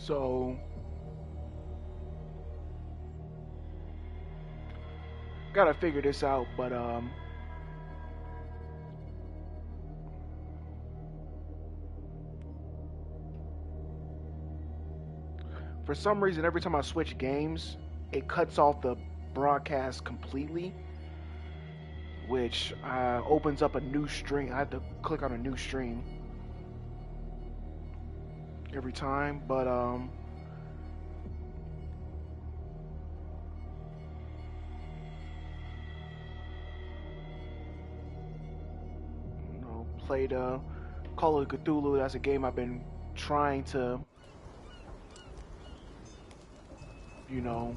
So gotta figure this out, but for some reason, every time I switch games, it cuts off the broadcast completely, which opens up a new stream. I have to click on a new stream every time, but played Call of Cthulhu. That's a game I've been trying to, you know,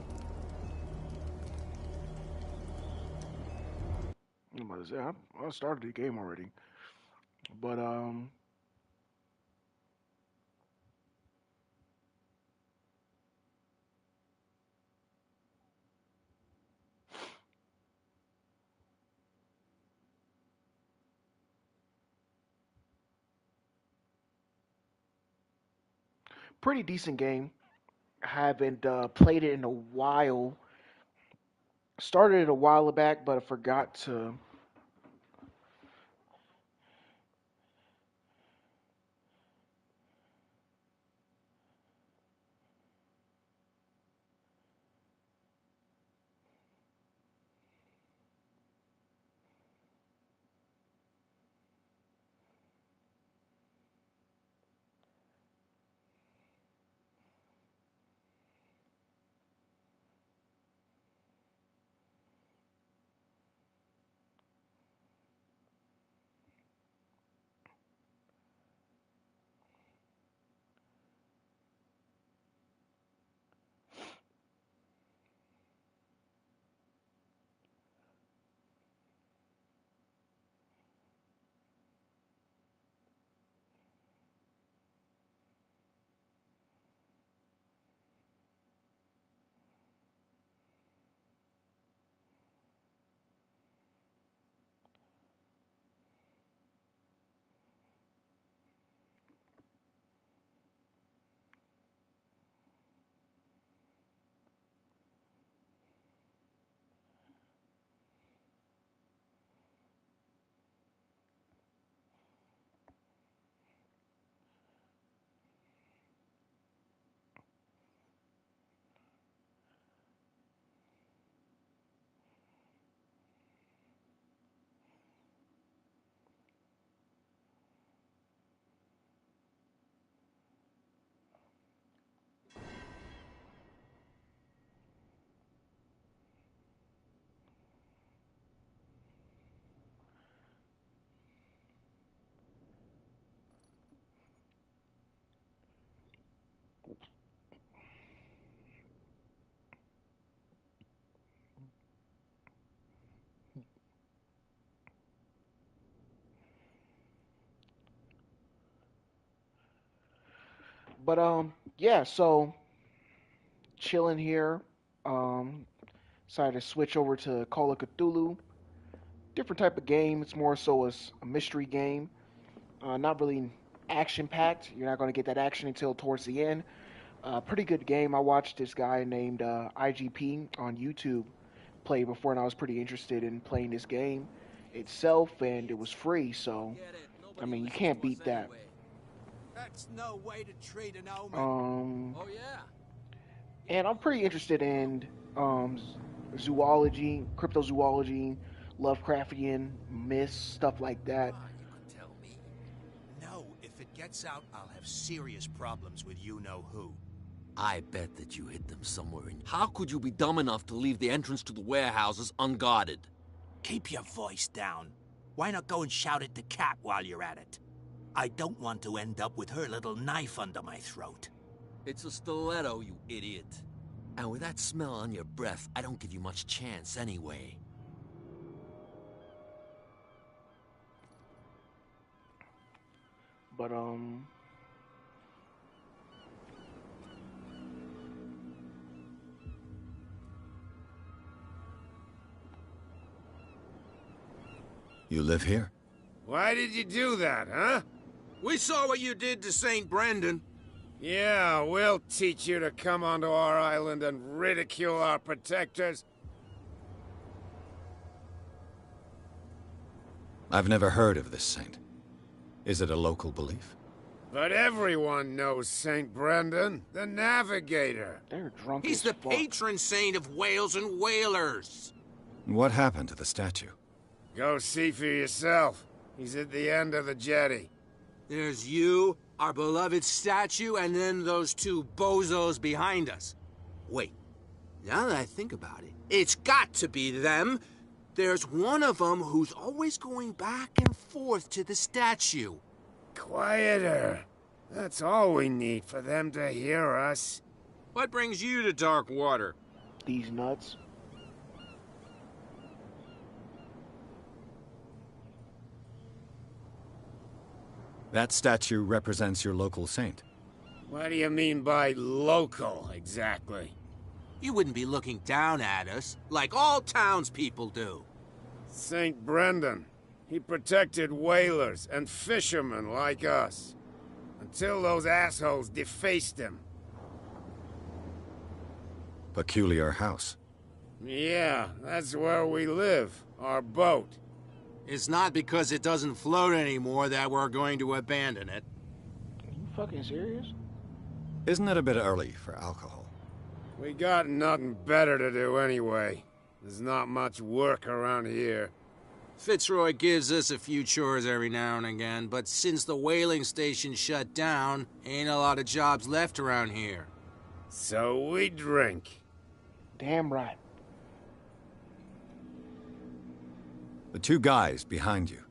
I'm about to say I started the game already, but pretty decent game. Haven't played it in a while. Started it a while back, but I forgot to. But yeah. So chilling here. Um, Decided to switch over to Call of Cthulhu. Different type of game. It's more so as a mystery game. Not really action packed. You're not going to get that action until towards the end. Pretty good game. I watched this guy named IGP on YouTube play before, and I was pretty interested in playing this game itself, and it was free. So, Forget it. I Nobody mean, you listens can't to us beat that. anyway. That's no way to treat an omen. Um, Oh yeah. and I'm pretty interested in zoology, cryptozoology, Lovecraftian myths, stuff like Come that. on, you could tell me. No, if it gets out, I'll have serious problems with you-know-who. I bet that you hid them somewhere in... How could you be dumb enough to leave the entrance to the warehouses unguarded? Keep your voice down. Why not go and shout at the cat while you're at it? I don't want to end up with her little knife under my throat. It's a stiletto, you idiot. And with that smell on your breath, I don't give you much chance anyway. But You live here? Why did you do that, huh? We saw what you did to St. Brendan. Yeah, we'll teach you to come onto our island and ridicule our protectors. I've never heard of this saint. Is it a local belief? But everyone knows St. Brendan, the Navigator. They're drunk He's as the fuck. patron saint of whales and whalers. What happened to the statue? Go see for yourself. He's at the end of the jetty. There's you, our beloved statue, and then those two bozos behind us. Wait, now that I think about it, it's got to be them. There's one of them who's always going back and forth to the statue. Quieter. That's all we need for them to hear us. What brings you to dark water? These nuts. That statue represents your local saint. What do you mean by local, exactly? You wouldn't be looking down at us, like all townspeople do. St. Brendan. He protected whalers and fishermen like us. Until those assholes defaced him. Peculiar house. Yeah, that's where we live. Our boat. It's not because it doesn't float anymore that we're going to abandon it. Are you fucking serious? Isn't it a bit early for alcohol? We got nothing better to do anyway. There's not much work around here. Fitzroy gives us a few chores every now and again, but since the whaling station shut down, ain't a lot of jobs left around here. So we drink. Damn right. The two guys behind you.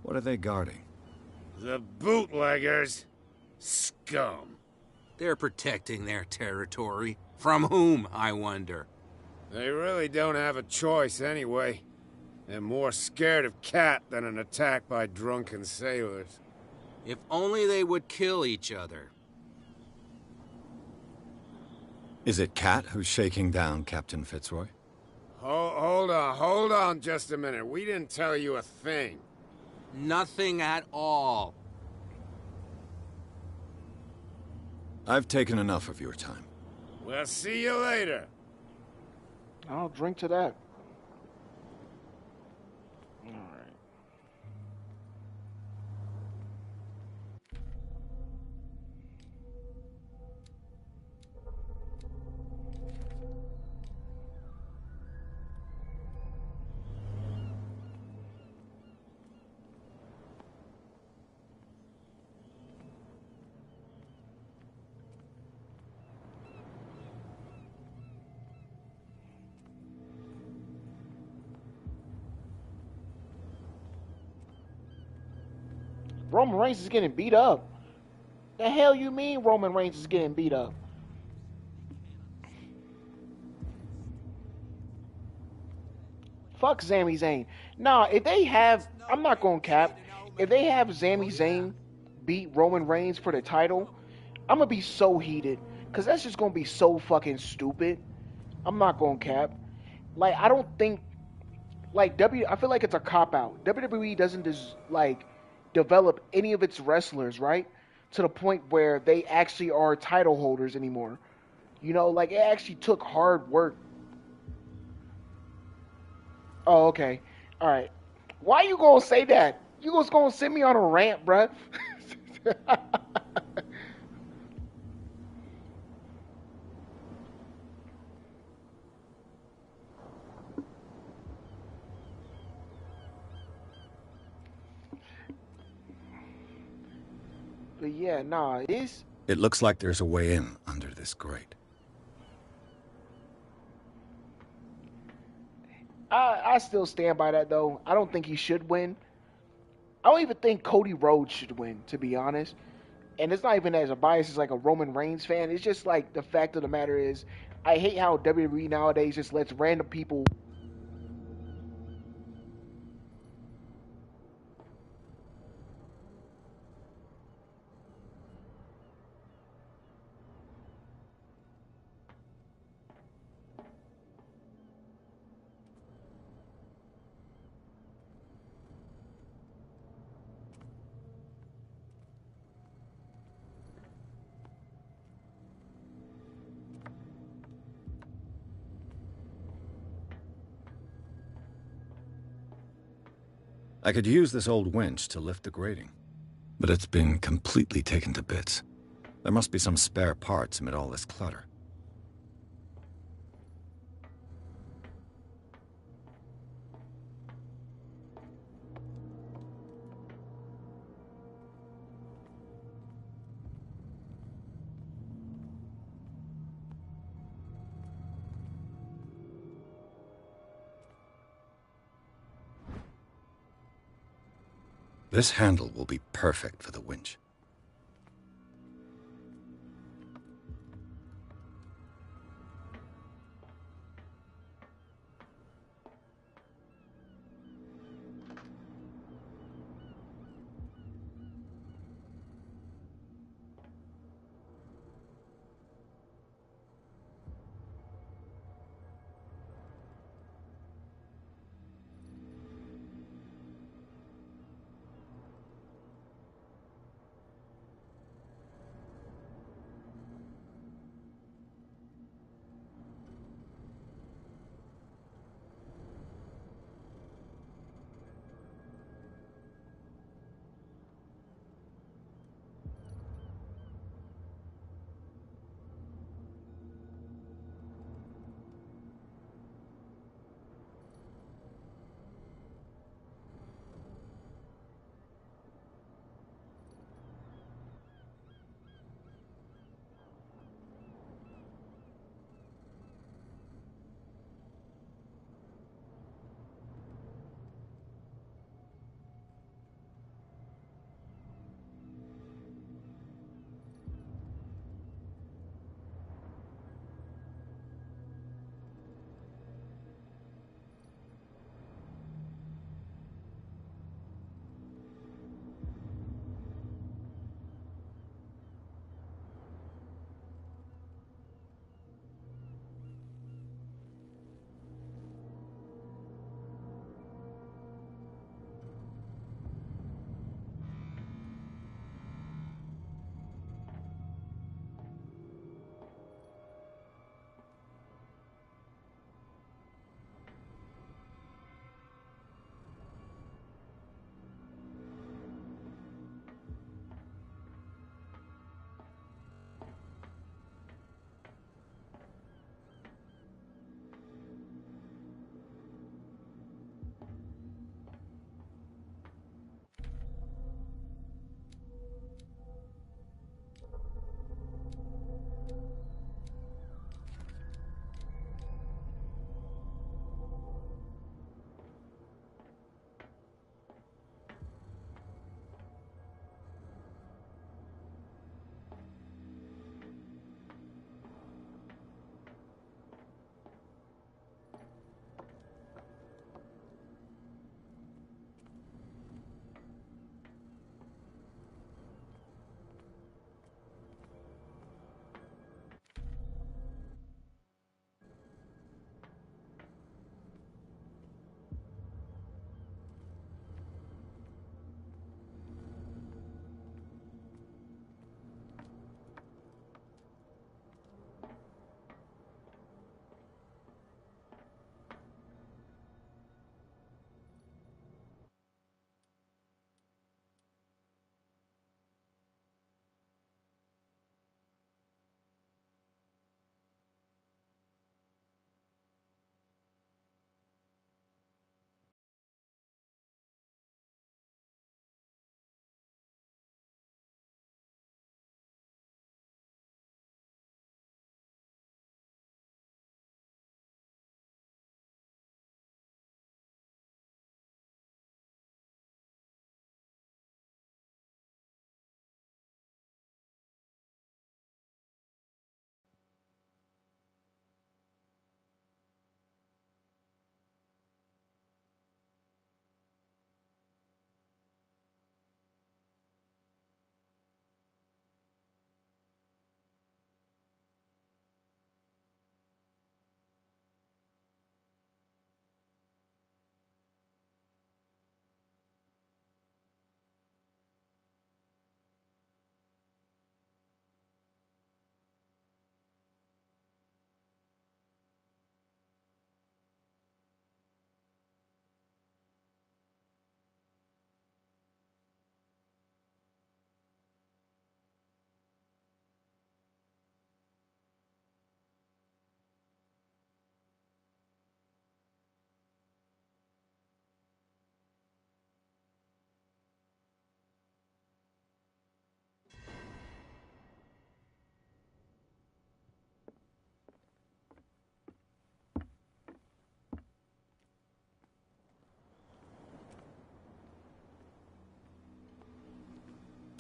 What are they guarding? The bootleggers. Scum. They're protecting their territory. From whom, I wonder? They really don't have a choice anyway. They're more scared of Cat than an attack by drunken sailors. If only they would kill each other. Is it Cat who's shaking down Captain Fitzroy? Hold on just a minute. We didn't tell you a thing. Nothing at all. I've taken enough of your time. We'll see you later. I'll drink to that. Alright. Roman Reigns is getting beat up. The hell you mean Roman Reigns is getting beat up? Fuck Sami Zayn. Nah, if they have, I'm not going to cap. If they have Sami Zayn beat Roman Reigns for the title, I'm going to be so heated. Because that's just going to be so fucking stupid. I'm not going to cap. Like, I don't think, like, I feel like it's a cop-out. WWE doesn't just, like, develop any of its wrestlers, right? To the point where they actually are title holders anymore. You know, like, it actually took hard work. Oh, okay. All right. Why you gonna say that? You just gonna send me on a rant, bruh? But yeah, nah, it's... It looks like there's a way in under this grate. I still stand by that, though. I don't think he should win. I don't even think Cody Rhodes should win, to be honest. And it's not even as a bias as like a Roman Reigns fan. It's just like the fact of the matter is, I hate how WWE nowadays just lets random people... I could use this old winch to lift the grating, but it's been completely taken to bits. There must be some spare parts amid all this clutter. This handle will be perfect for the winch.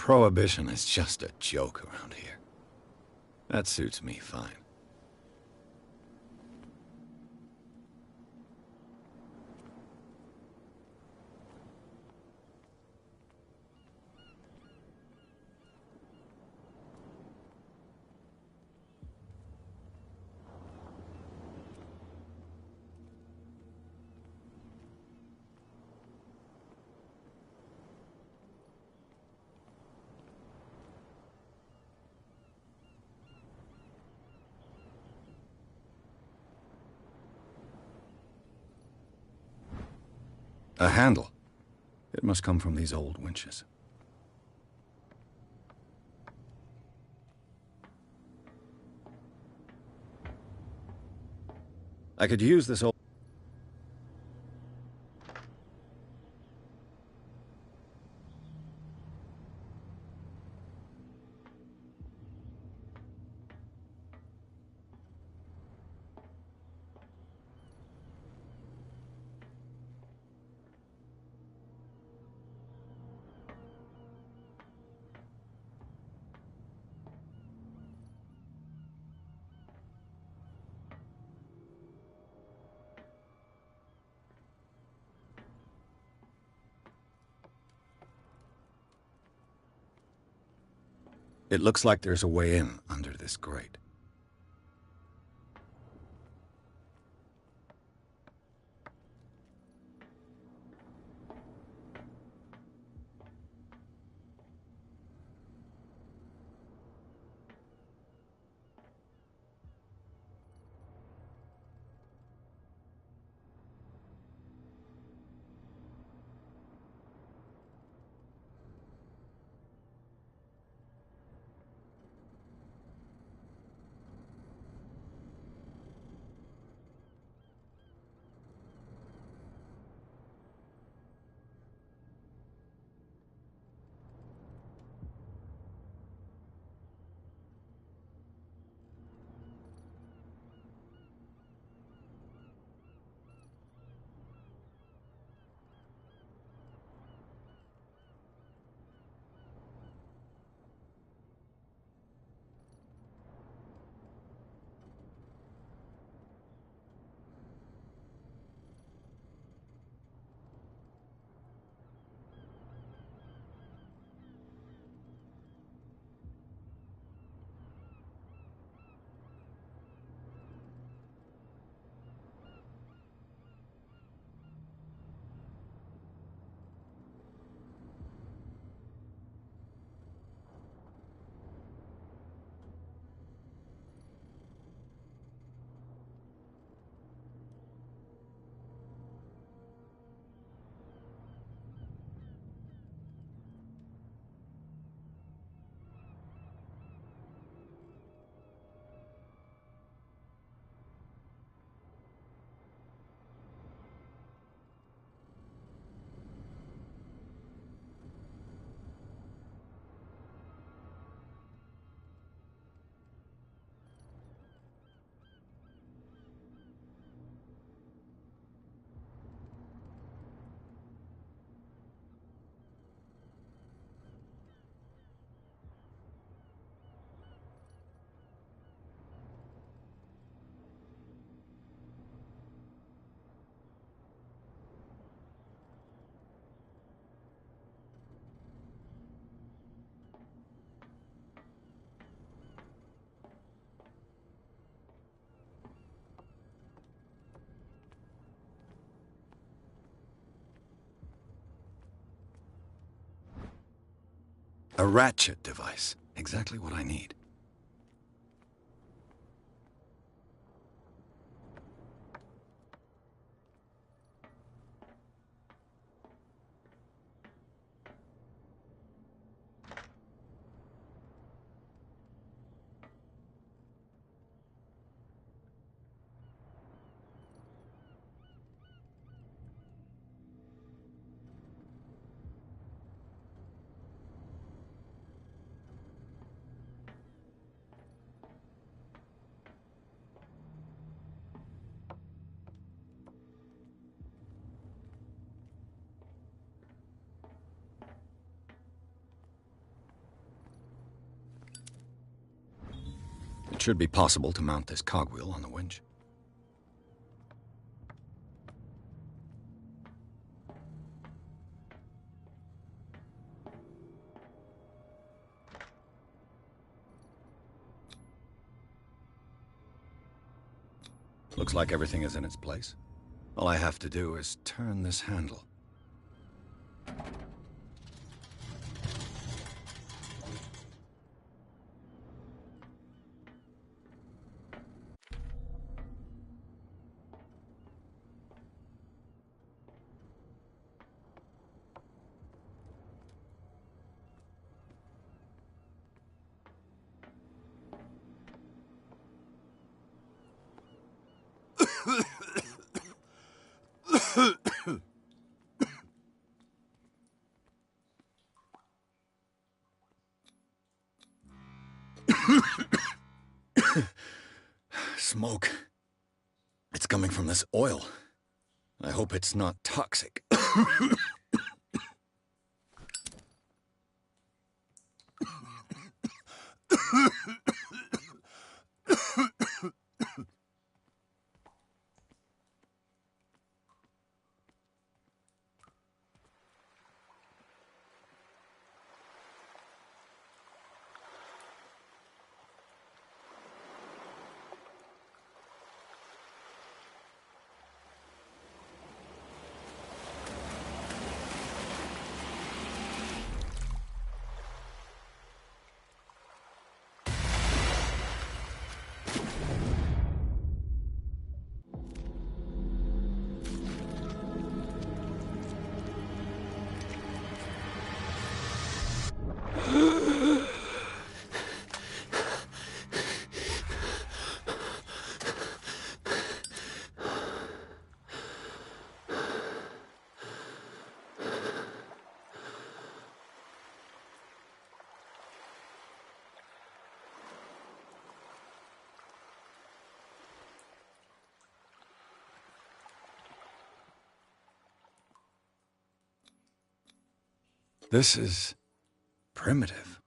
Prohibition is just a joke around here. That suits me fine. A handle. It must come from these old winches. I could use this old... It looks like there's a way in under this grate. A ratchet device. Exactly what I need. It should be possible to mount this cogwheel on the winch. Looks like everything is in its place. All I have to do is turn this handle. Smoke. It's coming from this oil. I hope it's not toxic. This is primitive.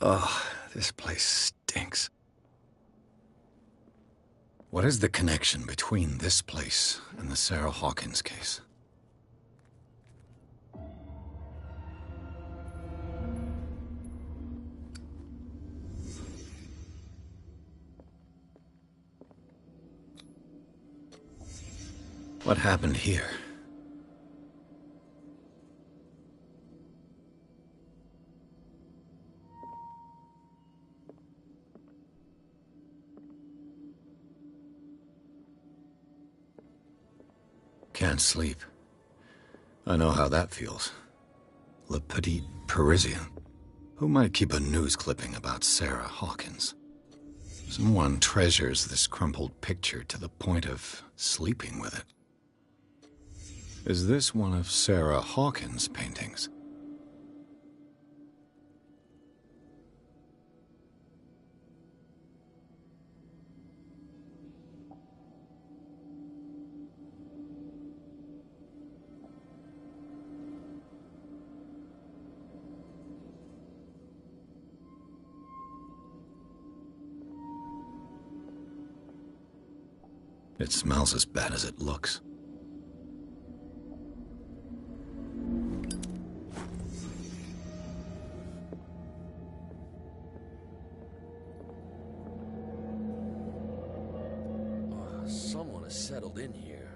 Ugh, this place stinks. What is the connection between this place and the Sarah Hawkins case? What happened here? Can't sleep. I know how that feels. Le Petit Parisien. Who might keep a news clipping about Sarah Hawkins? Someone treasures this crumpled picture to the point of sleeping with it. Is this one of Sarah Hawkins' paintings? It smells as bad as it looks. Someone has settled in here.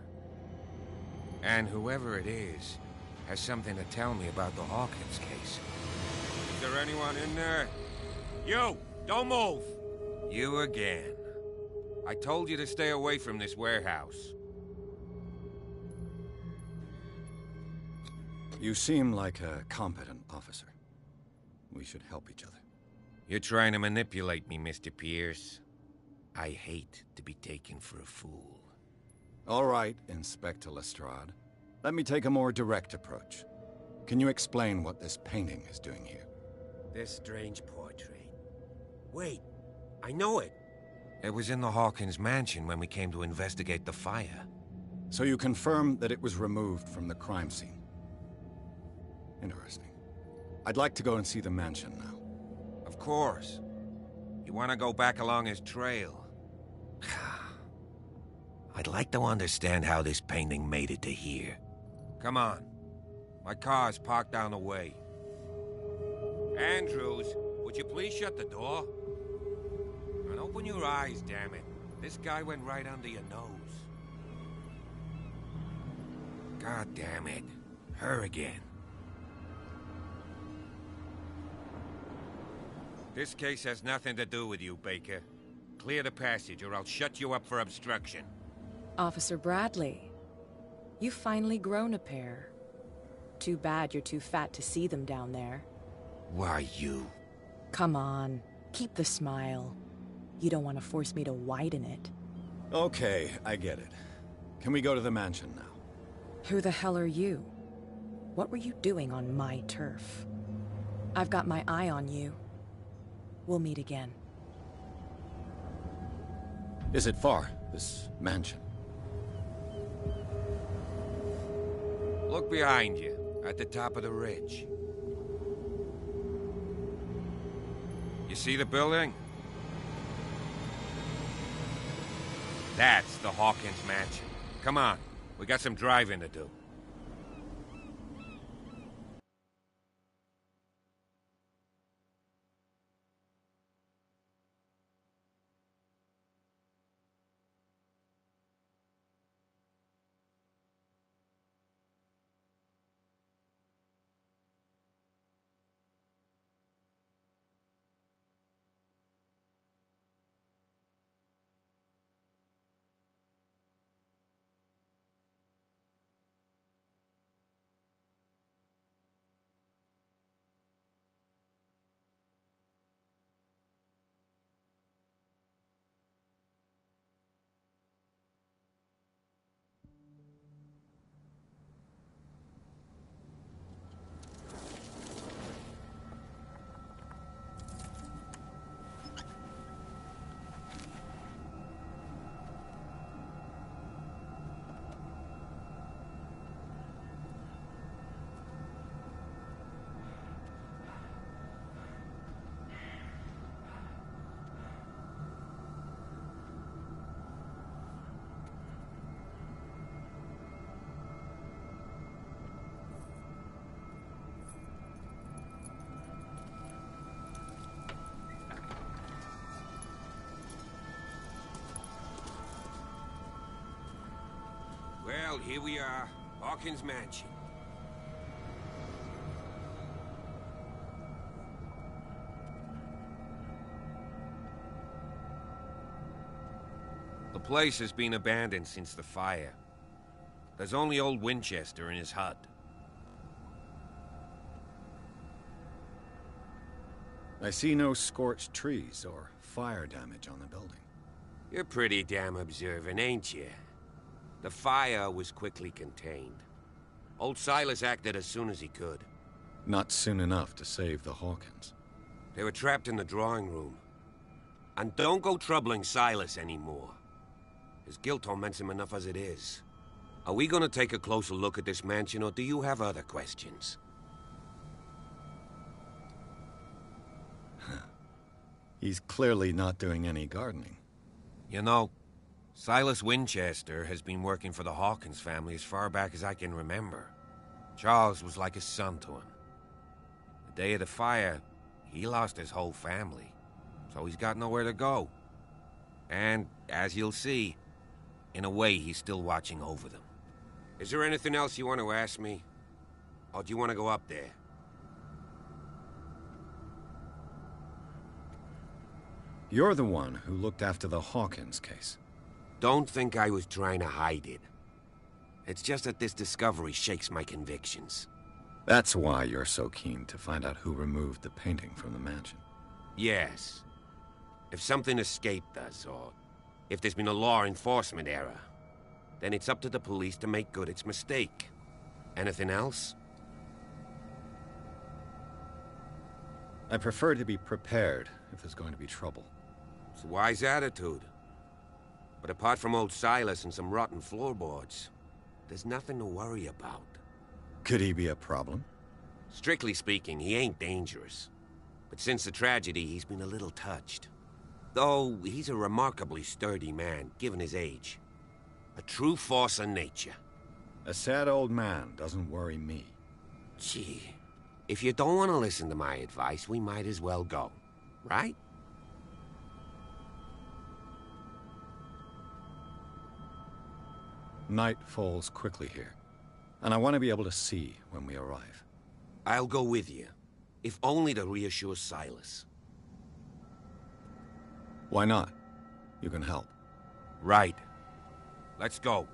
And whoever it is has something to tell me about the Hawkins case. Is there anyone in there? You! Don't move! You again. I told you to stay away from this warehouse. You seem like a competent officer. We should help each other. You're trying to manipulate me, Mr. Pierce. I hate to be taken for a fool. All right, Inspector Lestrade. Let me take a more direct approach. Can you explain what this painting is doing here? This strange portrait. Wait, I know it. It was in the Hawkins mansion when we came to investigate the fire. So you confirm that it was removed from the crime scene? Interesting. I'd like to go and see the mansion now. Of course. You want to go back along his trail? I'd like to understand how this painting made it to here. Come on. My car's parked down the way. Andrews, would you please shut the door? And open your eyes, damn it. This guy went right under your nose. God damn it. Her again. This case has nothing to do with you, Baker. Clear the passage or I'll shut you up for obstruction. Officer Bradley, you've finally grown a pair. Too bad you're too fat to see them down there. Why, you? Come on, keep the smile. You don't want to force me to widen it. Okay, I get it. Can we go to the mansion now? Who the hell are you? What were you doing on my turf? I've got my eye on you. We'll meet again. Is it far, this mansion? Look behind you, at the top of the ridge. You see the building? That's the Hawkins mansion. Come on, we got some driving to do. Well, here we are, Hawkins Mansion. The place has been abandoned since the fire. There's only old Winchester in his hut. I see no scorched trees or fire damage on the building. You're pretty damn observant, ain't you? The fire was quickly contained. Old Silas acted as soon as he could. Not soon enough to save the Hawkins. They were trapped in the drawing room. And don't go troubling Silas anymore. His guilt torments him enough as it is. Are we gonna take a closer look at this mansion, or do you have other questions? He's clearly not doing any gardening. You know, Silas Winchester has been working for the Hawkins family as far back as I can remember. Charles was like a son to him. The day of the fire, he lost his whole family, so he's got nowhere to go. And, as you'll see, in a way, he's still watching over them. Is there anything else you want to ask me? Or do you want to go up there? You're the one who looked after the Hawkins case. Don't think I was trying to hide it. It's just that this discovery shakes my convictions. That's why you're so keen to find out who removed the painting from the mansion. Yes. If something escaped us, or if there's been a law enforcement error, then it's up to the police to make good its mistake. Anything else? I prefer to be prepared if there's going to be trouble. It's a wise attitude. But apart from old Silas and some rotten floorboards, there's nothing to worry about. Could he be a problem? Strictly speaking, he ain't dangerous. But since the tragedy, he's been a little touched. Though, he's a remarkably sturdy man, given his age. A true force of nature. A sad old man doesn't worry me. Gee, if you don't want to listen to my advice, we might as well go. Right? Night falls quickly here, and I want to be able to see when we arrive. I'll go with you, if only to reassure Silas. Why not? You can help. Right. Let's go.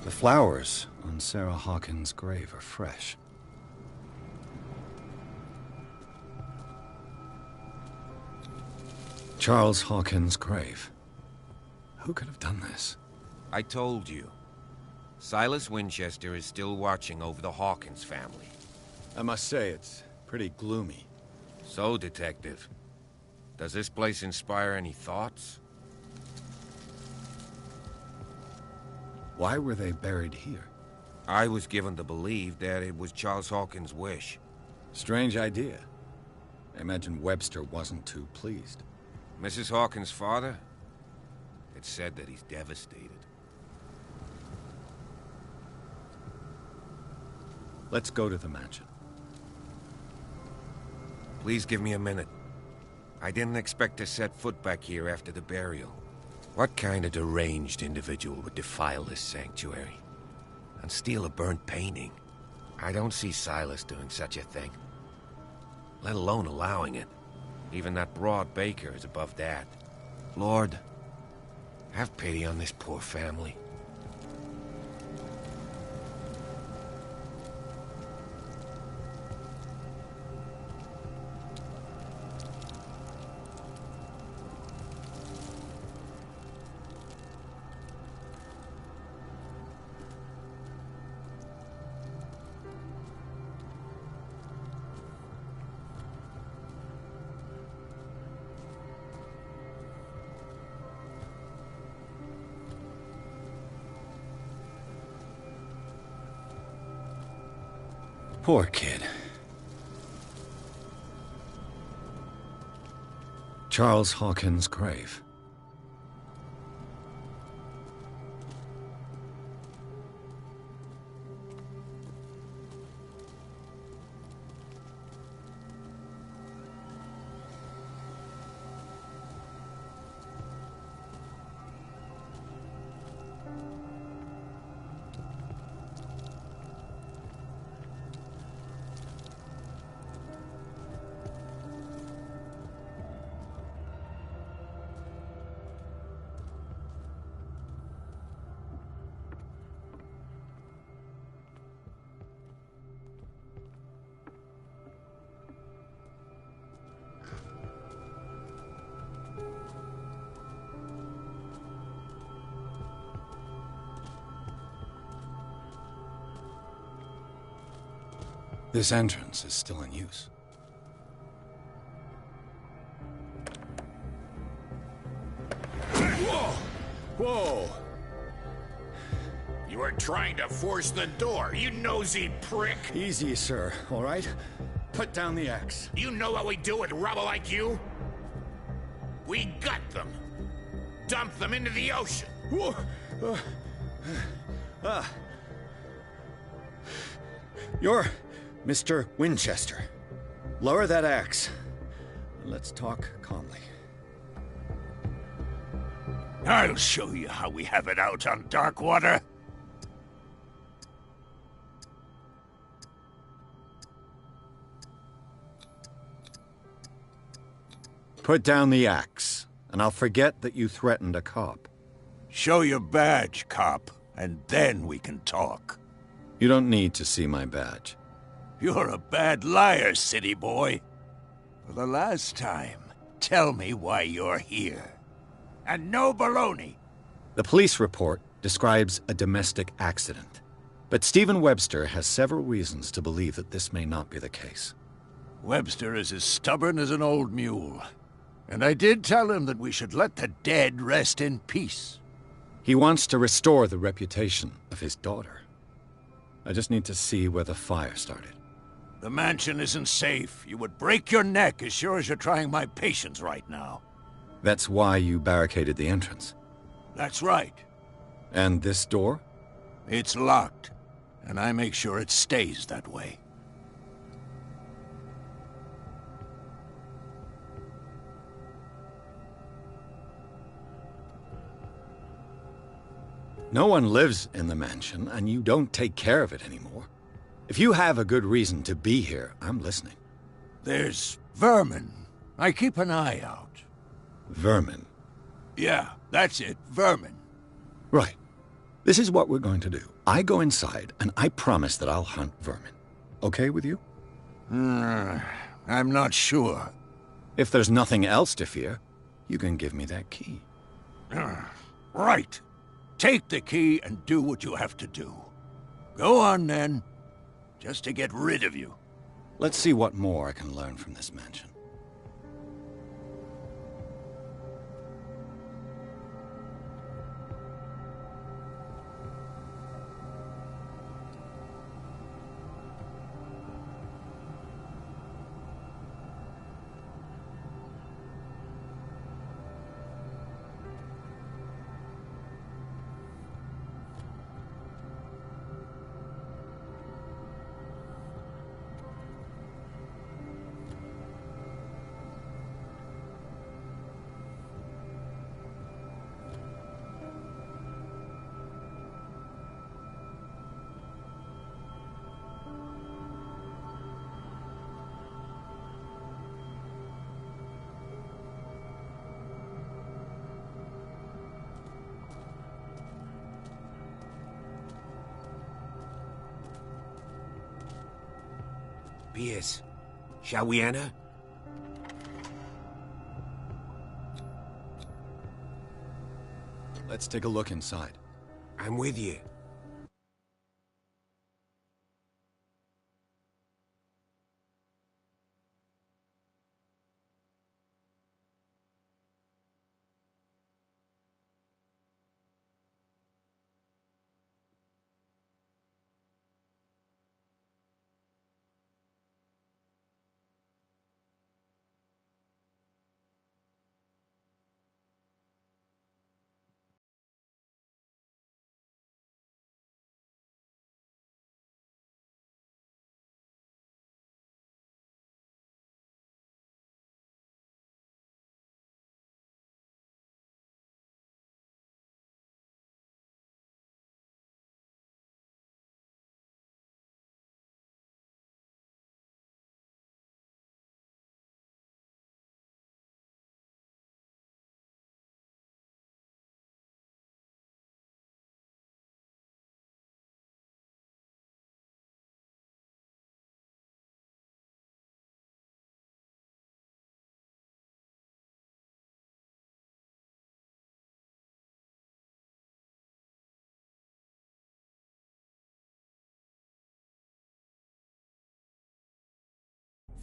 The flowers on Sarah Hawkins' grave are fresh. Charles Hawkins' grave. Who could have done this? I told you. Silas Winchester is still watching over the Hawkins family. I must say, it's pretty gloomy. So, Detective, does this place inspire any thoughts? Why were they buried here? I was given to believe that it was Charles Hawkins' wish. Strange idea. I imagine Webster wasn't too pleased. Mrs. Hawkins' father? It's said that he's devastated. Let's go to the mansion. Please give me a minute. I didn't expect to set foot back here after the burial. What kind of deranged individual would defile this sanctuary? And steal a burnt painting? I don't see Silas doing such a thing. Let alone allowing it. Even that broad baker is above that. Lord, have pity on this poor family. Poor kid. Charles Hawkins' grave. This entrance is still in use. Whoa! Whoa! You are trying to force the door, you nosy prick! Easy, sir, all right? Put down the axe. You know what we do with rubble like you? We gut them. Dump them into the ocean. Whoa! You're Mr. Winchester. Lower that axe. Let's talk calmly. I'll show you how we have it out on Darkwater. Put down the axe, and I'll forget that you threatened a cop. Show your badge, cop, and then we can talk. You don't need to see my badge. You're a bad liar, city boy. For the last time, tell me why you're here. And no baloney. The police report describes a domestic accident. But Stephen Webster has several reasons to believe that this may not be the case. Webster is as stubborn as an old mule. And I did tell him that we should let the dead rest in peace. He wants to restore the reputation of his daughter. I just need to see where the fire started. The mansion isn't safe. You would break your neck as sure as you're trying my patience right now. That's why you barricaded the entrance. That's right. And this door? It's locked, and I make sure it stays that way. No one lives in the mansion, and you don't take care of it anymore. If you have a good reason to be here, I'm listening. There's vermin. I keep an eye out. Vermin? Yeah, that's it, vermin. Right. This is what we're going to do. I go inside, and I promise that I'll hunt vermin. Okay with you? I'm not sure. If there's nothing else to fear, you can give me that key. Right. Take the key and do what you have to do. Go on, then. Just to get rid of you. Let's see what more I can learn from this mansion. Pierce, shall we enter? Let's take a look inside. I'm with you.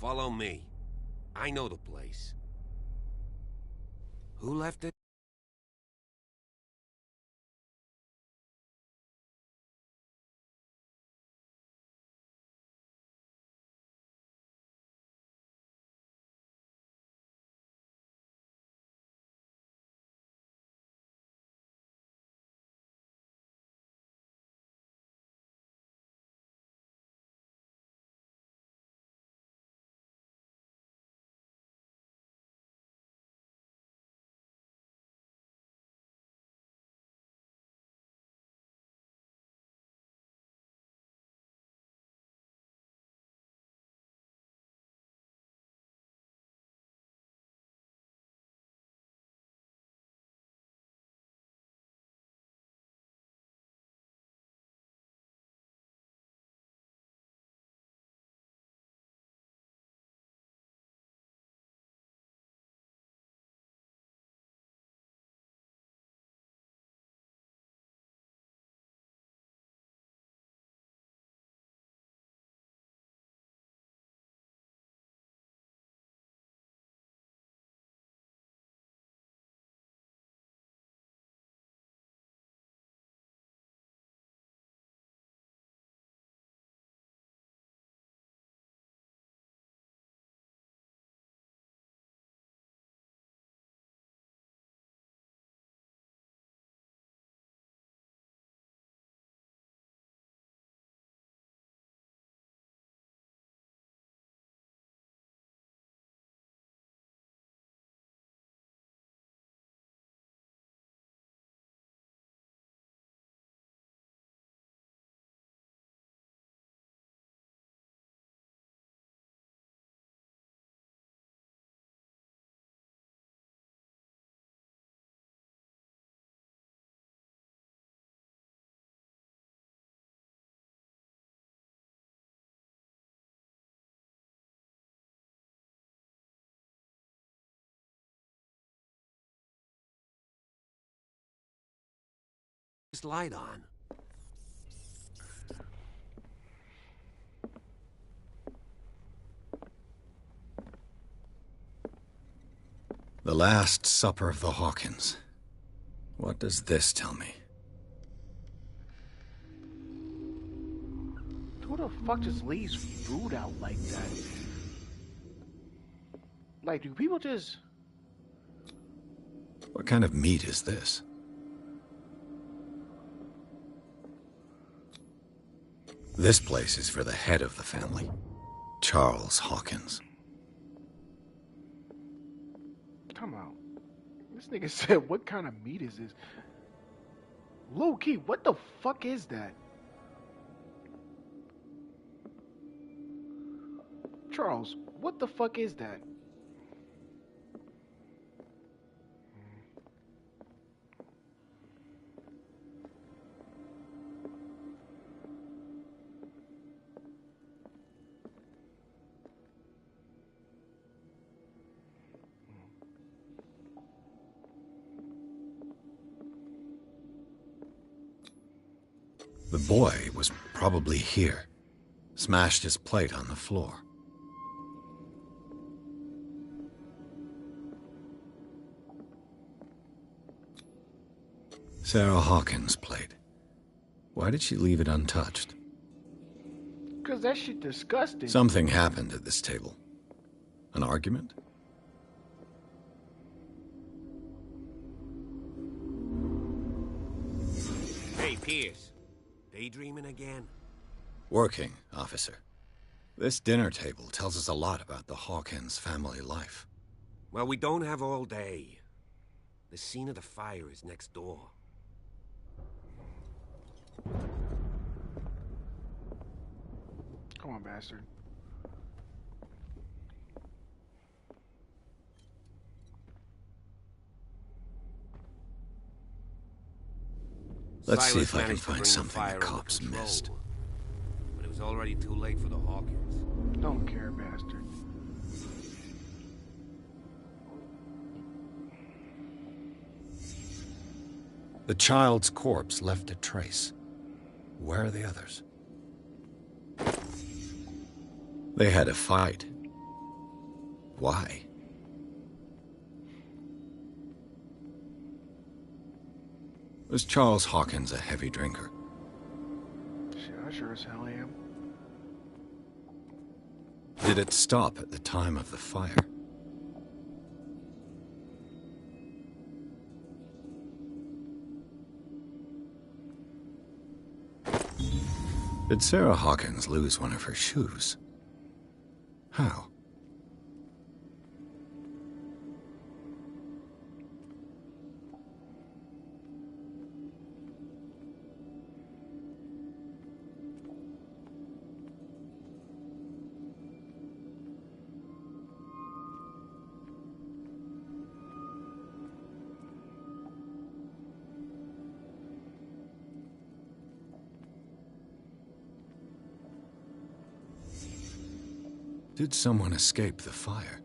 Follow me. I know the place. Who left it? This light on. The Last Supper of the Hawkins. What does this tell me? Who the fuck just leaves food out like that? Like, do people just... What kind of meat is this? This place is for the head of the family, Charles Hawkins. Come out. This nigga said, what kind of meat is this? Low key, what the fuck is that? Charles, what the fuck is that? The boy was probably here. Smashed his plate on the floor. Sarah Hawkins' plate. Why did she leave it untouched? Cause that shit disgusting. Something happened at this table. An argument? Hey, Pierce. Daydreaming again? Working, officer. This dinner table tells us a lot about the Hawkins family life. Well, we don't have all day. The scene of the fire is next door. Come on, bastard. Let's see Silas if I can managed to find bring the something fire the under cops control, missed. But it was already too late for the Hawkins. Don't care, bastard. The child's corpse left a trace. Where are the others? They had a fight. Why? Was Charles Hawkins a heavy drinker? Shit, I sure as hell am. Did it stop at the time of the fire? Did Sarah Hawkins lose one of her shoes? How? Did someone escape the fire?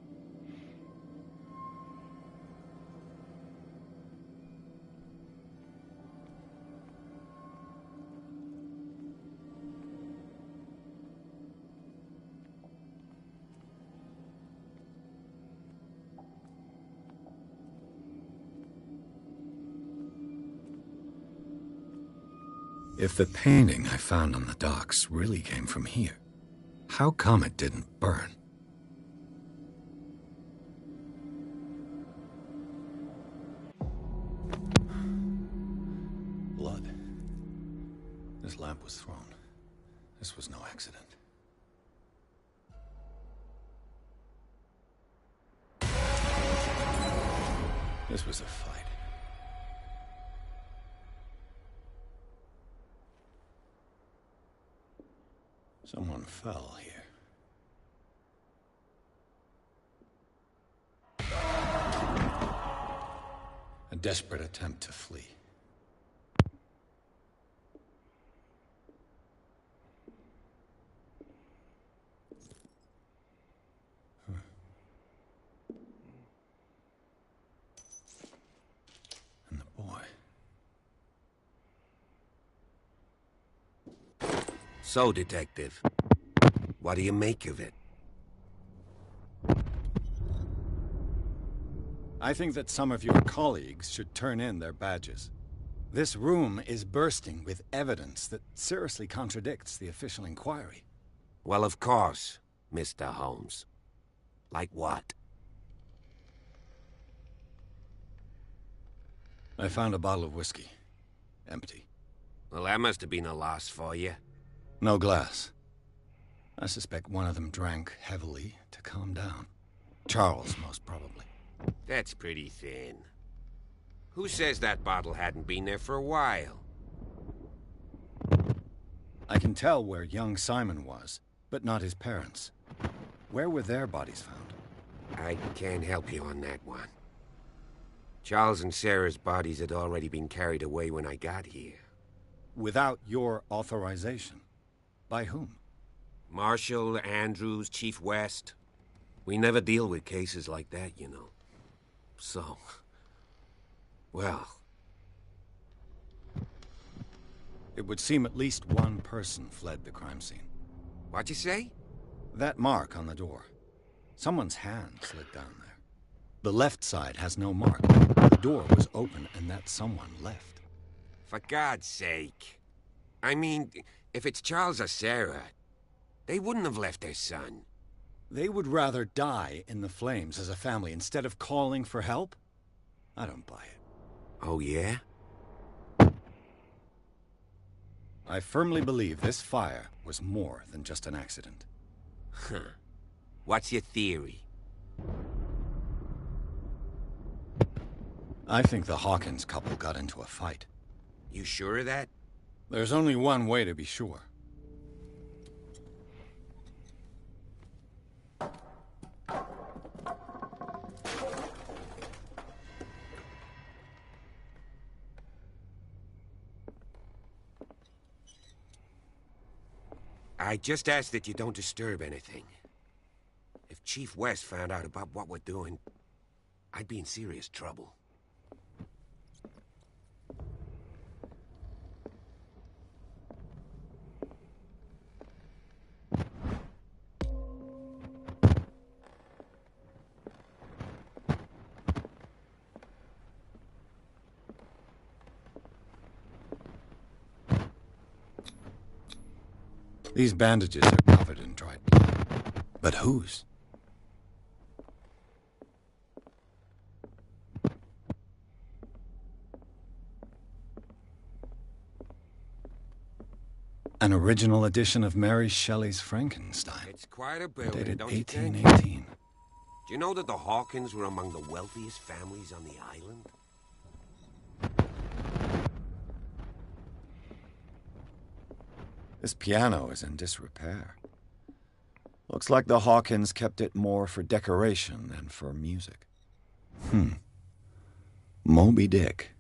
If the painting I found on the docks really came from here, how come it didn't burn? Blood. This lamp was thrown. This was no accident. This was a fight. Someone fell here. A desperate attempt to flee. And the boy. So, Detective, what do you make of it? I think that some of your colleagues should turn in their badges. This room is bursting with evidence that seriously contradicts the official inquiry. Well, of course, Mr. Holmes. Like what? I found a bottle of whiskey. Empty. Well, that must have been a loss for you. No glass. I suspect one of them drank heavily to calm down. Charles, most probably. That's pretty thin. Who says that bottle hadn't been there for a while? I can tell where young Simon was, but not his parents. Where were their bodies found? I can't help you on that one. Charles and Sarah's bodies had already been carried away when I got here. Without your authorization? By whom? Marshall, Andrews, Chief West. We never deal with cases like that, you know. So... well... It would seem at least one person fled the crime scene. What'd you say? That mark on the door. Someone's hand slid down there. The left side has no mark. The door was open and that someone left. For God's sake. I mean, if it's Charles or Sarah, they wouldn't have left their son. They would rather die in the flames as a family instead of calling for help? I don't buy it. Oh, yeah? I firmly believe this fire was more than just an accident. Huh. What's your theory? I think the Hawkins couple got into a fight. You sure of that? There's only one way to be sure. I just ask that you don't disturb anything. If Chief West found out about what we're doing, I'd be in serious trouble. These bandages are covered in dried blood. But whose? An original edition of Mary Shelley's Frankenstein. It's quite a building, Dated don't you think? 1818. Do you know that the Hawkins were among the wealthiest families on the island? This piano is in disrepair. Looks like the Hawkins kept it more for decoration than for music. Moby Dick,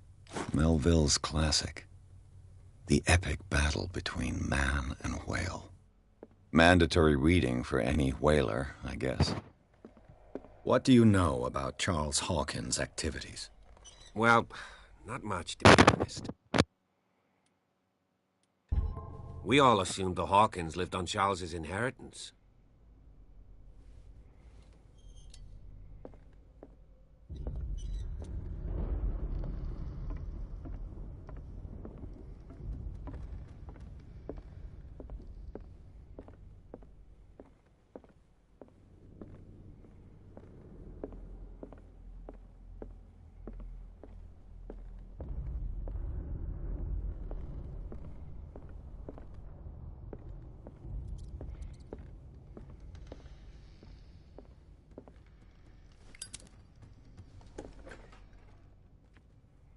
Melville's classic. The epic battle between man and whale. Mandatory reading for any whaler, I guess. What do you know about Charles Hawkins' activities? Well, not much, to be honest. We all assumed the Hawkins lived on Charles's inheritance.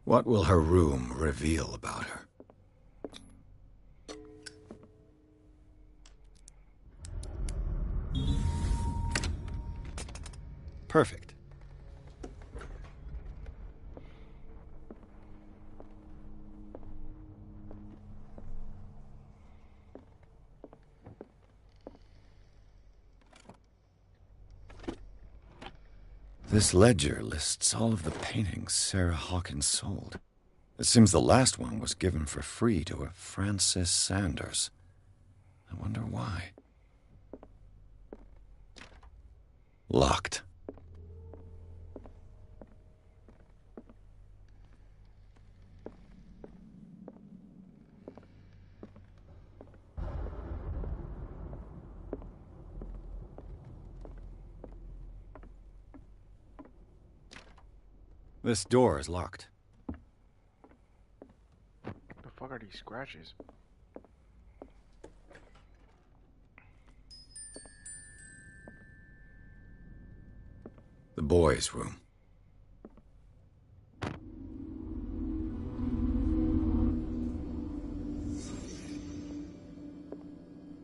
What will her room reveal about her? Perfect. This ledger lists all of the paintings Sarah Hawkins sold. It seems the last one was given for free to a Francis Sanders. I wonder why. Locked. This door is locked. The fuck are these scratches? The boys' room.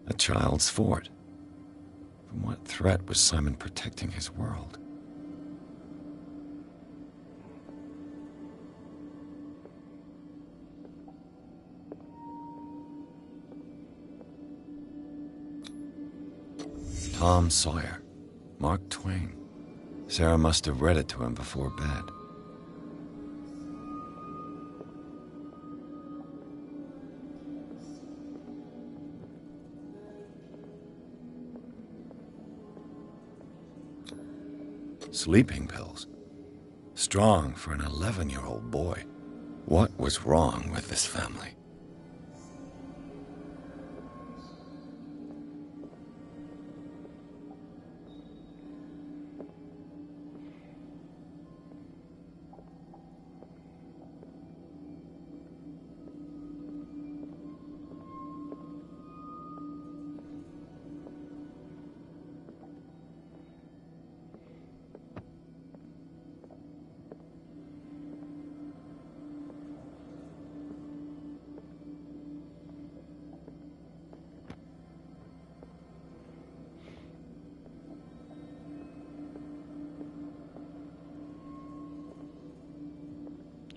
A child's fort. From what threat was Simon protecting his world? Tom Sawyer. Mark Twain. Sarah must have read it to him before bed. Sleeping pills. Strong for an 11-year-old boy. What was wrong with this family?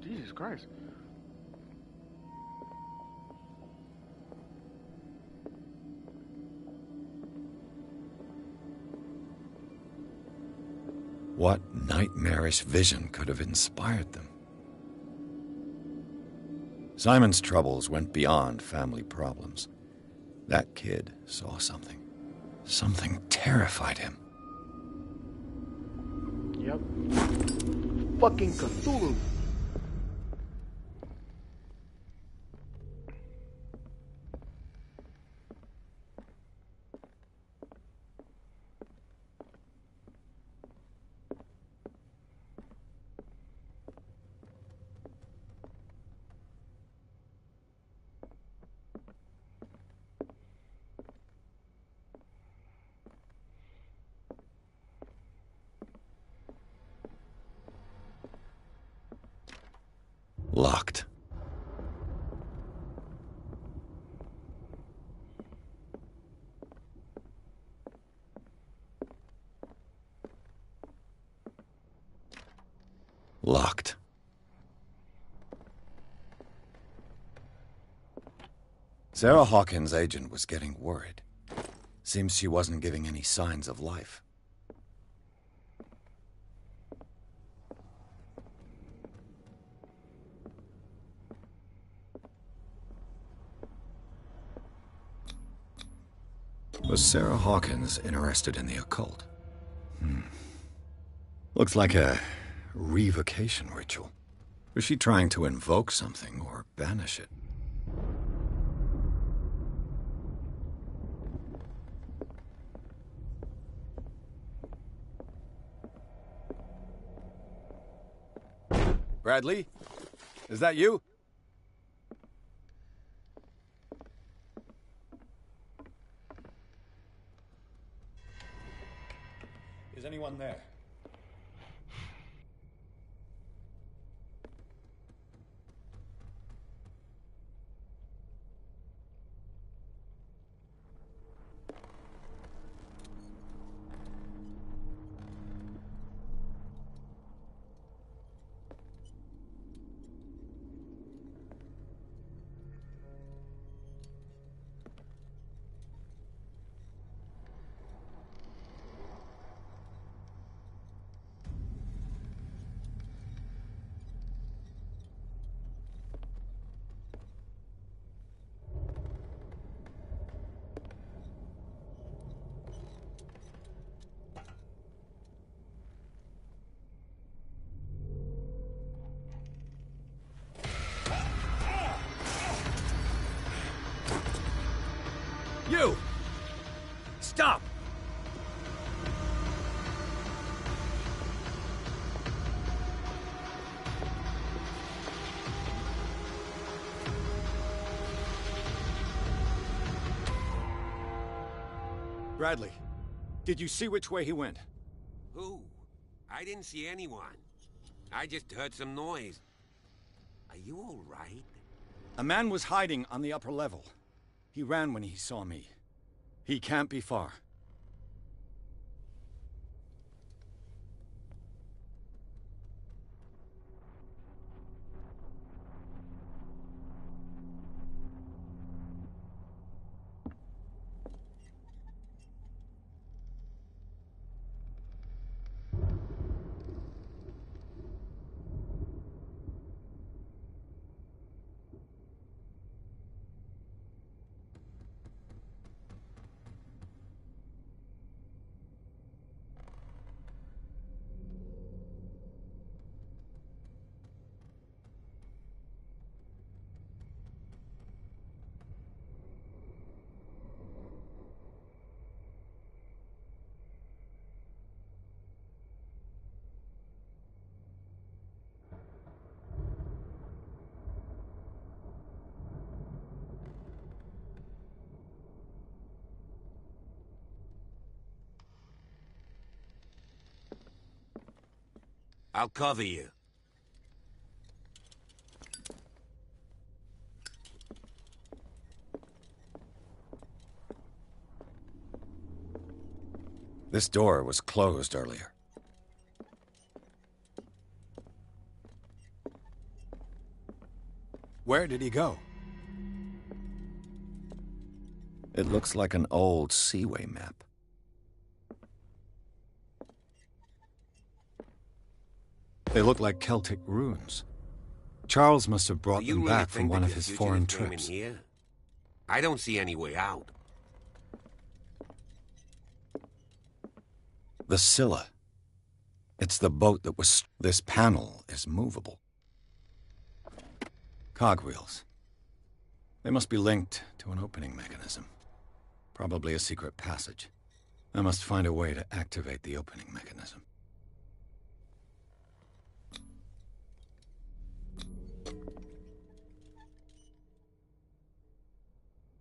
Jesus Christ. What nightmarish vision could have inspired them? Simon's troubles went beyond family problems. That kid saw something. Something terrified him. Yep. Fucking Cthulhu. Locked. Locked. Sarah Hawkins' agent was getting worried. Seems she wasn't giving any signs of life. Was Sarah Hawkins interested in the occult? Looks like a revocation ritual. Was she trying to invoke something or banish it? Bradley? Is that you? Is anyone there? You! Stop! Bradley, did you see which way he went? Who? I didn't see anyone. I just heard some noise. Are you all right? A man was hiding on the upper level. He ran when he saw me. He can't be far. I'll cover you. This door was closed earlier. Where did he go? It looks like an old Seaway map. They look like Celtic runes. Charles must have brought them back from one of his foreign trips. Here? I don't see any way out. The Scylla. It's the boat that was... This panel is movable. Cogwheels. They must be linked to an opening mechanism. Probably a secret passage. I must find a way to activate the opening mechanism.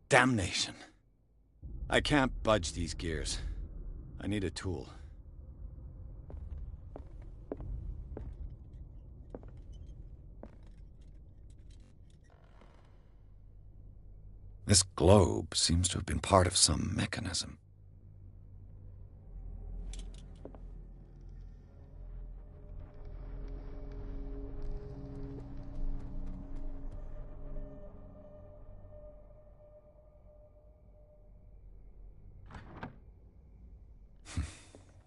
Damnation. I can't budge these gears. I need a tool. This globe seems to have been part of some mechanism.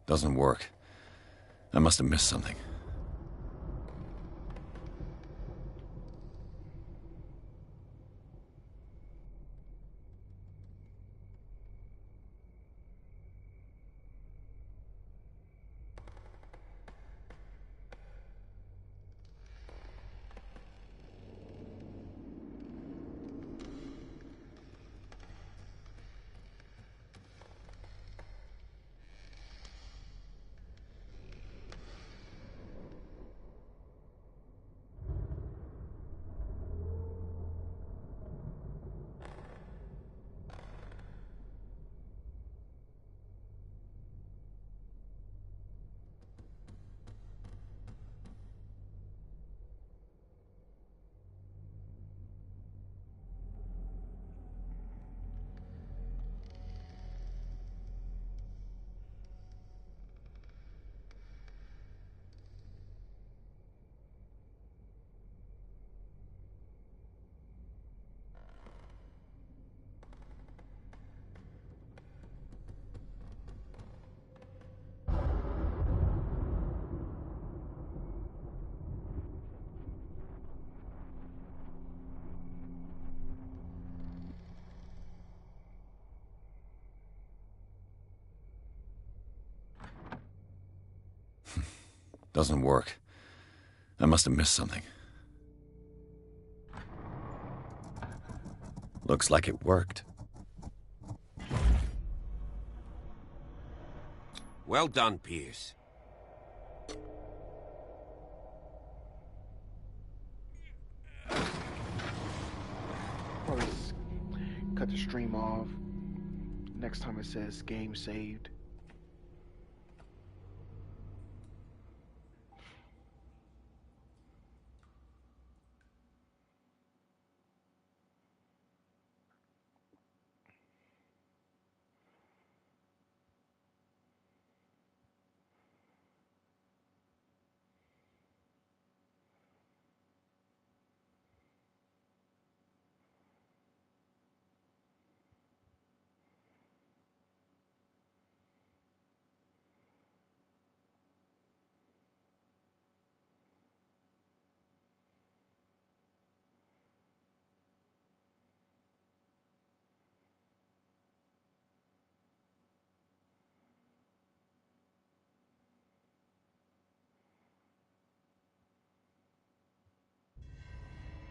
Doesn't work. I must have missed something. Doesn't work. I must have missed something. Looks like it worked. Well done, Pierce. Probably just cut the stream off. Next time it says game saved.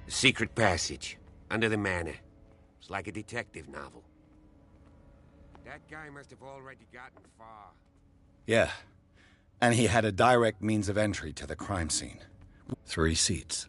The secret passage, under the manor. It's like a detective novel. That guy must have already gotten far. Yeah. And he had a direct means of entry to the crime scene. 3 seats.